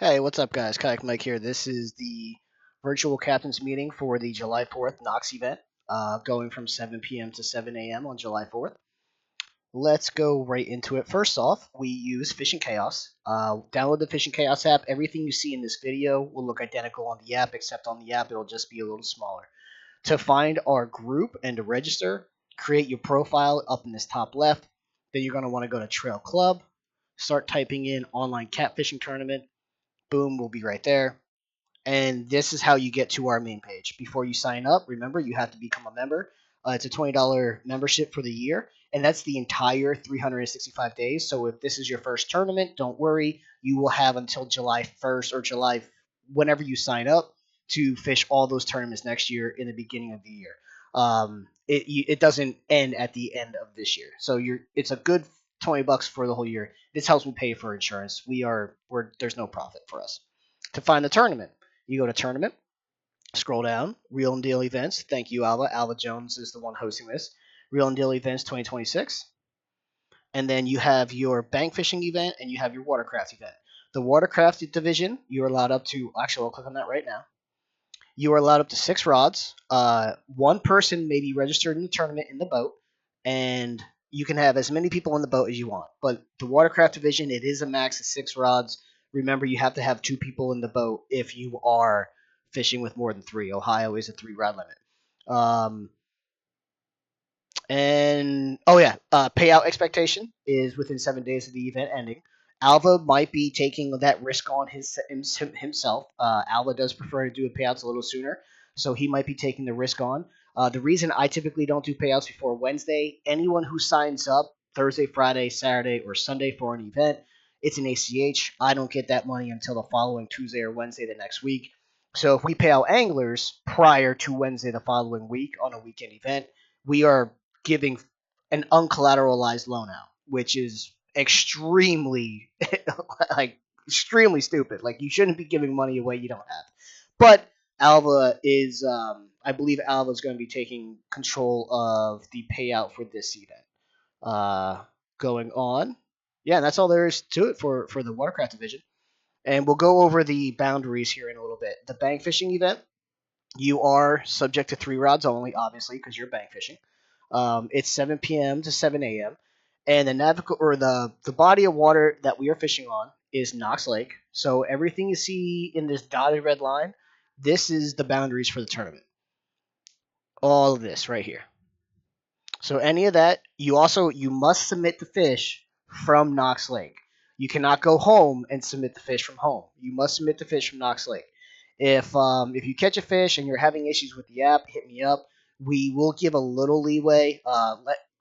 Hey, what's up, guys? Kayak Mike here. This is the virtual captain's meeting for the July 4th Knox event, going from 7 p.m. to 7 a.m. on July 4th. Let's go right into it. First off, we use Fishing Chaos. Download the Fishing Chaos app. Everything you see in this video will look identical on the app, except on the app it'll just be a little smaller. To find our group and to register, create your profile up in this top left. Then you're going to want to go to Trail Club, start typing in online catfishing tournament. Boom, we'll be right there. And this is how you get to our main page. Before you sign up, remember, you have to become a member. It's a $20 membership for the year, and that's the entire 365 days. So if this is your first tournament, don't worry. You will have until July 1st or July, whenever you sign up, to fish all those tournaments next year in the beginning of the year. It doesn't end at the end of this year. So it's a good $20 for the whole year. This helps me pay for insurance. There's no profit for us. To find the tournament, you go to tournament, scroll down, Real and Deal Events. Thank you, Alva. Alva Jones is the one hosting this. Real and Deal Events 2026. And then you have your bank fishing event and you have your watercraft event. The watercraft division, you're allowed up to, actually, I'll click on that right now. You are allowed up to 6 rods. One person may be registered in the tournament in the boat, and you can have as many people in the boat as you want. But the watercraft division, it is a max of 6 rods. Remember, you have to have 2 people in the boat if you are fishing with more than 3. Ohio is a 3-rod limit. Payout expectation is within 7 days of the event ending. Alva might be taking that risk on himself. Alva does prefer to do payouts a little sooner, so he might be taking the risk on. The reason I typically don't do payouts before Wednesday, anyone who signs up Thursday, Friday, Saturday, or Sunday for an event, it's an ACH. I don't get that money until the following Tuesday or Wednesday the next week. So if we pay out anglers prior to Wednesday the following week on a weekend event, we are giving an uncollateralized loan out, which is extremely extremely stupid. Like, you shouldn't be giving money away you don't have. But Alva is, I believe Alva is going to be taking control of the payout for this event. Going on, yeah, that's all there is to it for the watercraft division. And we'll go over the boundaries here in a little bit. The bank fishing event, you are subject to 3 rods only, obviously, because you're bank fishing. It's 7 p.m. to 7 a.m. And the body of water that we are fishing on is Knox Lake. So everything you see in this dotted red line, this is the boundaries for the tournament. All of this right here. So any of that, you must submit the fish from Knox Lake. You cannot go home and submit the fish from home. You must submit the fish from Knox Lake. If you catch a fish and you're having issues with the app, hit me up. We will give a little leeway.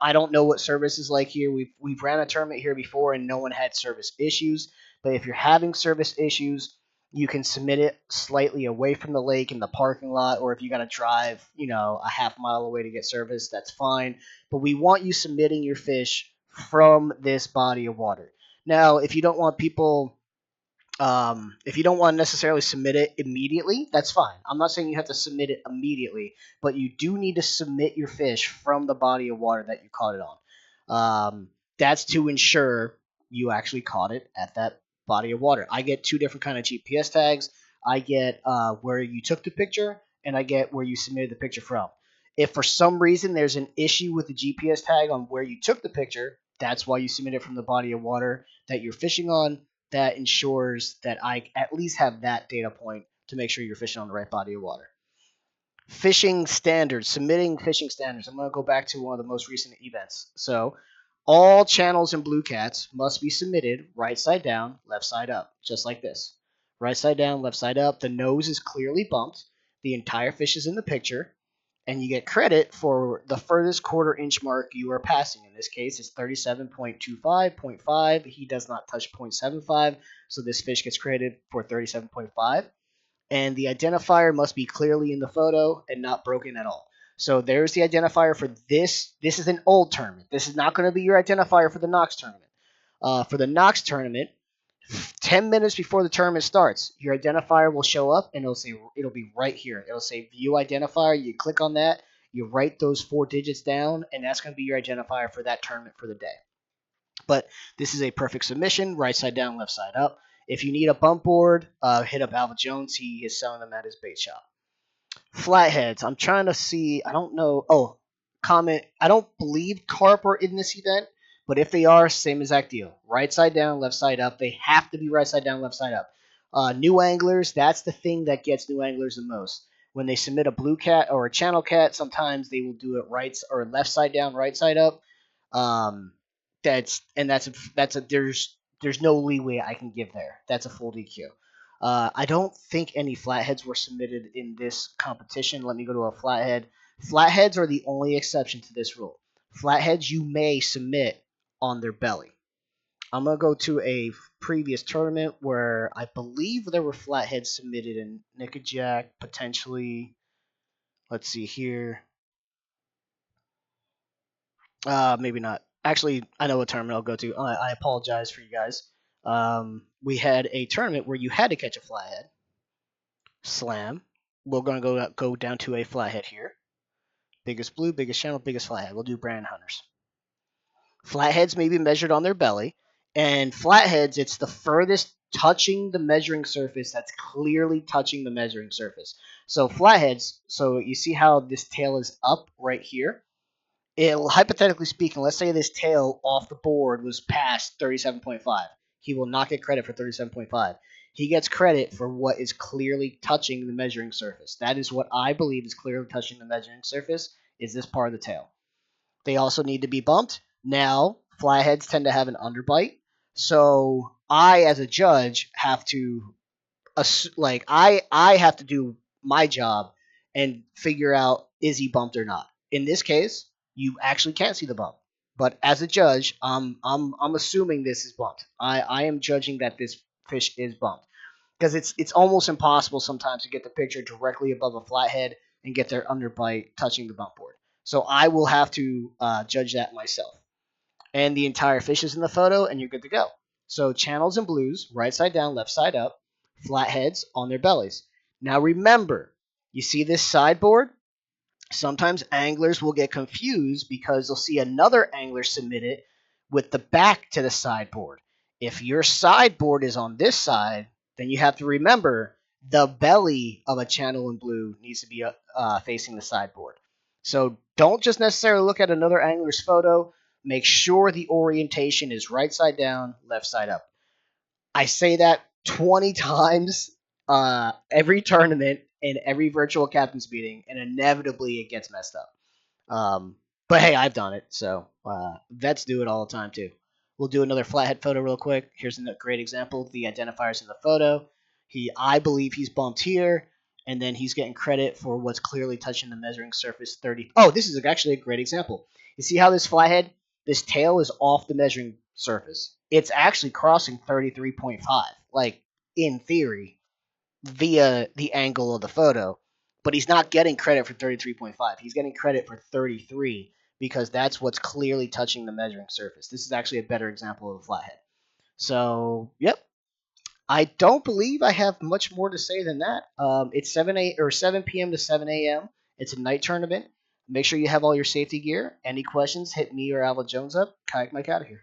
I don't know what service is like here. We've ran a tournament here before and no one had service issues. But if you're having service issues, you can submit it slightly away from the lake in the parking lot, or if you got to drive, a half mile away to get service, that's fine. But we want you submitting your fish from this body of water. Now, if you don't want if you don't want to necessarily submit it immediately, that's fine. I'm not saying you have to submit it immediately, but you do need to submit your fish from the body of water that you caught it on. That's to ensure you actually caught it at that body of water. I get 2 different kind of GPS tags. I get where you took the picture, and I get where you submitted the picture from. If for some reason there's an issue with the GPS tag on where you took the picture, that's why you submit it from the body of water that you're fishing on. That ensures that I at least have that data point to make sure you're fishing on the right body of water. Fishing standards, submitting fishing standards. I'm going to go back to one of the most recent events. So all channels and blue cats must be submitted right side down, left side up, just like this. Right side down, left side up. The nose is clearly bumped. The entire fish is in the picture. And you get credit for the furthest 1/4 inch mark you are passing. In this case, it's 37.25, 0.5. He does not touch 0.75, so this fish gets credited for 37.5. And the identifier must be clearly in the photo and not broken at all. So there's the identifier for this. This is an old tournament. This is not going to be your identifier for the Knox tournament. For the Knox tournament, 10 minutes before the tournament starts, your identifier will show up and it'll be right here. It'll say view identifier. You click on that, you write those 4 digits down, and that's going to be your identifier for that tournament for the day. But this is a perfect submission, right side down, left side up. If you need a bump board, hit up Alva Jones. He is selling them at his bait shop. Flatheads. I'm trying to see. I don't know. Oh, comment. I don't believe carp are in this event, but if they are, same exact deal. Right side down, left side up. They have to be right side down, left side up. New anglers. That's the thing that gets new anglers the most. When they submit a blue cat or a channel cat, sometimes they will do it right or left side down, right side up. Um, that's a there's no leeway I can give there. That's a full DQ. I don't think any flatheads were submitted in this competition. Let me go to a flathead. Flatheads are the only exception to this rule. Flatheads you may submit on their belly. I'm going to go to a previous tournament where I believe there were flatheads submitted in Nickajack, potentially. Let's see here. Maybe not. Actually, I know what tournament I'll go to. I apologize for you guys. We had a tournament where you had to catch a flathead. Slam. We're going to go down to a flathead here. Biggest blue, biggest channel, biggest flathead. We'll do brand hunters. Flatheads may be measured on their belly, and flatheads, it's the furthest touching the measuring surface that's clearly touching the measuring surface. So flatheads, so you see how this tail is up right here? It'll, hypothetically speaking, let's say this tail off the board was past 37.5. He will not get credit for 37.5. He gets credit for what is clearly touching the measuring surface. That is what I believe is clearly touching the measuring surface, is this part of the tail. They also need to be bumped. Now, flatheads tend to have an underbite, so I, as a judge, have to I have to do my job and figure out is he bumped or not. In this case, you actually can't see the bump, but as a judge, I'm assuming this is bumped. I am judging that this fish is bumped because it's almost impossible sometimes to get the picture directly above a flathead and get their underbite touching the bump board. So I will have to judge that myself. And the entire fish is in the photo, and you're good to go. So channels and blues, right side down, left side up, flatheads on their bellies. Now remember, you see this sideboard? Sometimes anglers will get confused because they'll see another angler submit it with the back to the sideboard. If your sideboard is on this side, then you have to remember the belly of a channel in blue needs to be facing the sideboard. So don't just necessarily look at another angler's photo. Make sure the orientation is right side down, left side up. I say that 20 times every tournament and every virtual captain's meeting, and inevitably it gets messed up. But hey, I've done it, so vets do it all the time too. We'll do another flathead photo real quick. Here's a great example. The identifiers in the photo. I believe he's bumped here, and then he's getting credit for what's clearly touching the measuring surface 30. Oh, this is actually a great example. You see how this flathead, this tail is off the measuring surface. It's actually crossing 33.5, like in theory, via the angle of the photo, but he's not getting credit for 33.5. He's getting credit for 33 because that's what's clearly touching the measuring surface. This is actually a better example of a flathead. So, yep. I don't believe I have much more to say than that. It's 7 p.m. to 7 a.m. It's a night tournament. Make sure you have all your safety gear. Any questions, hit me or Alva Jones up. Kayak Mike out of here.